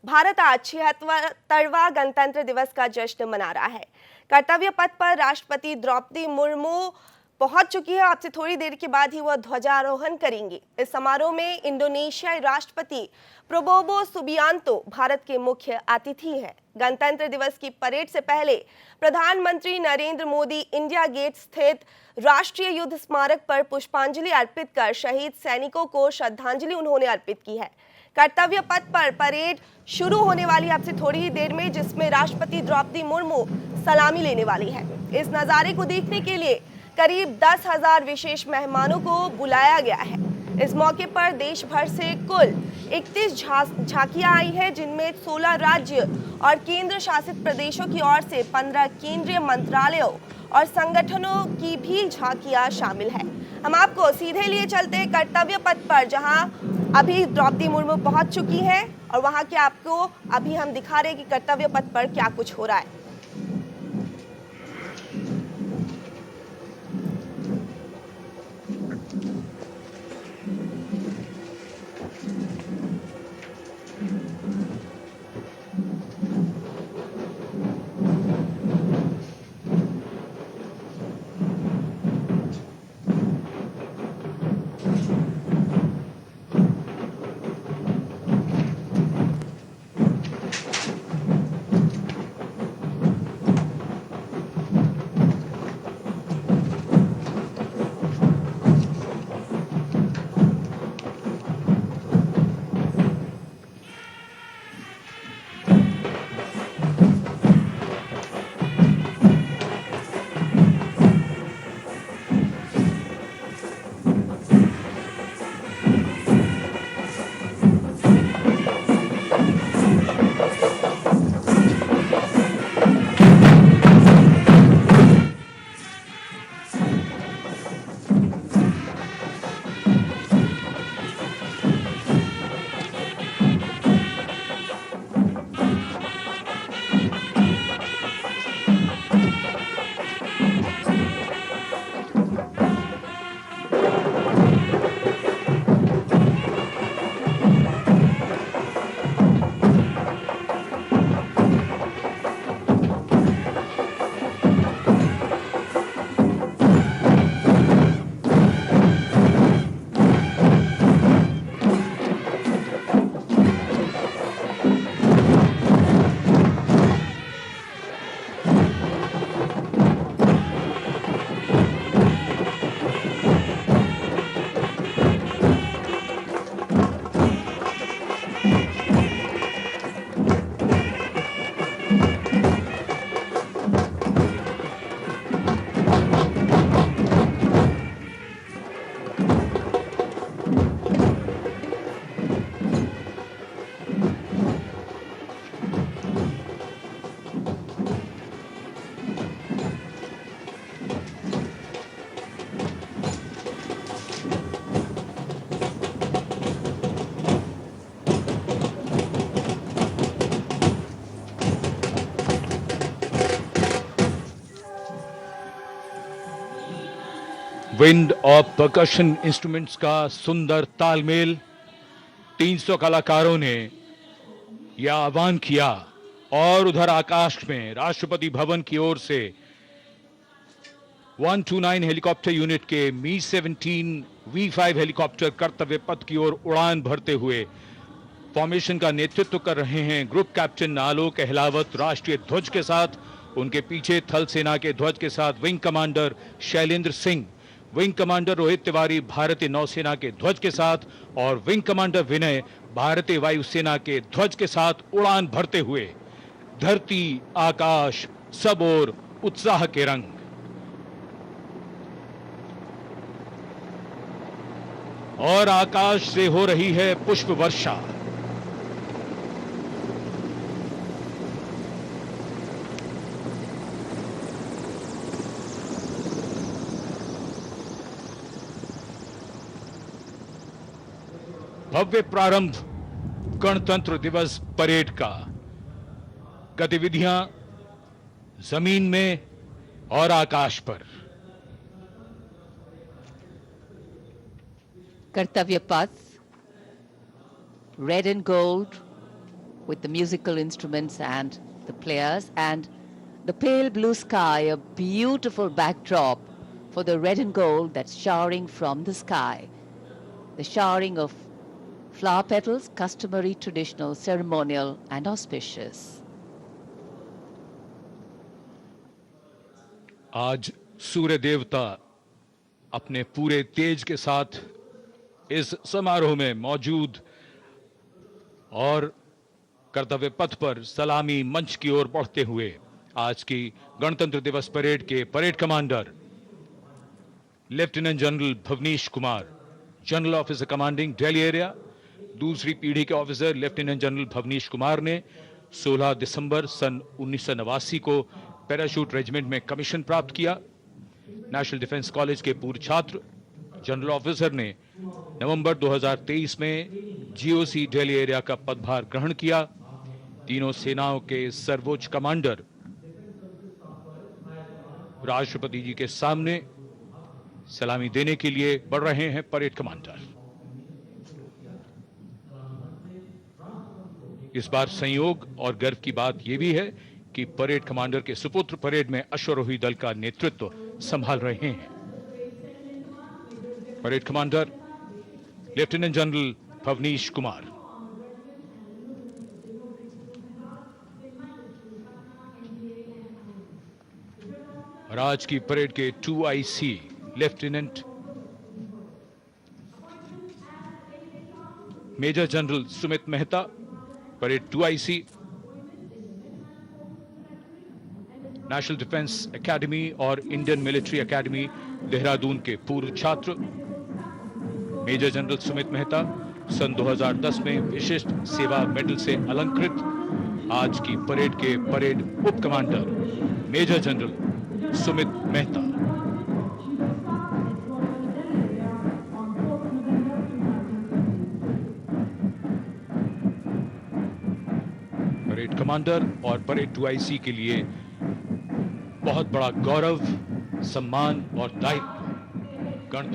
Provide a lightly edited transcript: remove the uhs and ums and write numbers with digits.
भारत आज 76वां गणतंत्र दिवस का जश्न मना रहा है। कर्तव्य पथ पर राष्ट्रपति द्रौपदी मुर्मू पहुंच चुकी है। आपसे थोड़ी देर के बाद ही वह ध्वजारोहण करेंगी। इस समारोह में इंडोनेशियाई राष्ट्रपति प्रबोवो सुबियांतो भारत के मुख्य अतिथि हैं। गणतंत्र दिवस की परेड से पहले प्रधानमंत्री नरेंद्र मोदी इंडिया गेट स्थित राष्ट्रीय युद्ध स्मारक पर पुष्पांजलि अर्पित कर शहीद सैनिकों को श्रद्धांजलि उन्होंने अर्पित की है। कर्तव्य पथ पर परेड शुरू होने वाली आपसे थोड़ी ही देर में, जिसमें राष्ट्रपति द्रौपदी मुर्मू सलामी लेने वाली है। इस नजारे को देखने के लिए करीब 10,000 विशेष मेहमानों को बुलाया गया है। इस मौके पर देश भर से कुल 31 झांकियां आई हैं, जिनमें 16 राज्य और केंद्र शासित प्रदेशों की ओर से 15 केंद्रीय मंत्रालयों और संगठनों की भी झांकियां शामिल है। हम आपको सीधे लिए चलते हैं कर्तव्य पथ पर, जहां अभी द्रौपदी मुर्मू पहुंच चुकी हैं और वहां के आपको अभी हम दिखा रहे हैं कि कर्तव्य पथ पर क्या कुछ हो रहा है। विंड और परकशन इंस्ट्रूमेंट्स का सुंदर तालमेल, 300 कलाकारों ने यह आह्वान किया और उधर आकाश में राष्ट्रपति भवन की ओर से 129 हेलीकॉप्टर यूनिट के मी-17 V5 हेलीकॉप्टर कर्तव्य पथ की ओर उड़ान भरते हुए फॉर्मेशन का नेतृत्व कर रहे हैं ग्रुप कैप्टन आलोक अहलावत राष्ट्रीय ध्वज के साथ। उनके पीछे थल सेना के ध्वज के साथ wing commander Shailendra Singh, wing commander Rohit Tiwari भारतीय नौसेना के ध्वज के साथ और विंग कमांडर विनय भारतीय वायुसेना के ध्वज के साथ उड़ान भरते हुए धरती आकाश सब ओर उत्साह के रंग। और आकाश से हो रही है पुष्प वर्षा। भव्य प्रारंभ गणतंत्र दिवस परेड का। गतिविधियां जमीन में और आकाश पर। कर्तव्य पथ, red and gold, with the musical instruments and the players, and the pale blue sky, a beautiful backdrop for the red and gold that's showering from the sky. The showering of flower petals, customary, traditional, ceremonial, and auspicious. आज सूर्य देवता अपने पूरे तेज के साथ इस समारोह में मौजूद और कर्तव्य पथ पर सलामी मंच की ओर बढ़ते हुए आज की गणतंत्र दिवस परेड के parade commander lieutenant general Bhavnish Kumar, general officer commanding Delhi area, दूसरी पीढ़ी के officer lieutenant general Bhavnish Kumar ने 16 दिसंबर सन 1989 को पैराशूट रेजिमेंट में कमीशन प्राप्त किया। नेशनल डिफेंस कॉलेज के पूर्व छात्र जनरल ऑफिसर ने नवंबर 2023 में जीओसी दिल्ली एरिया का पदभार ग्रहण किया। तीनों सेनाओं के सर्वोच्च कमांडर राष्ट्रपति जी के सामने सलामी देने के लिए बढ़ रहे हैं परेड कमांडर। इस बार संयोग और गर्व की बात यह भी है कि परेड कमांडर के सुपुत्र परेड में अश्वारोही दल का नेतृत्व संभाल रहे हैं। Parade commander lieutenant general Bhavnish Kumar. और आज की परेड के 2IC lieutenant major general Sumit Mehta, parade 2IC, national defence academy और इंडियन मिलिट्री एकेडमी देहरादून के पूर्व छात्र मेजर जनरल सुमित मेहता सन 2010 में विशिष्ट सेवा मेडल से अलंकृत। आज की परेड के परेड उप commander major general Sumit Mehta. Parade commander और परेड 2IC के लिए बहुत बड़ा गौरव, सम्मान और दायित्व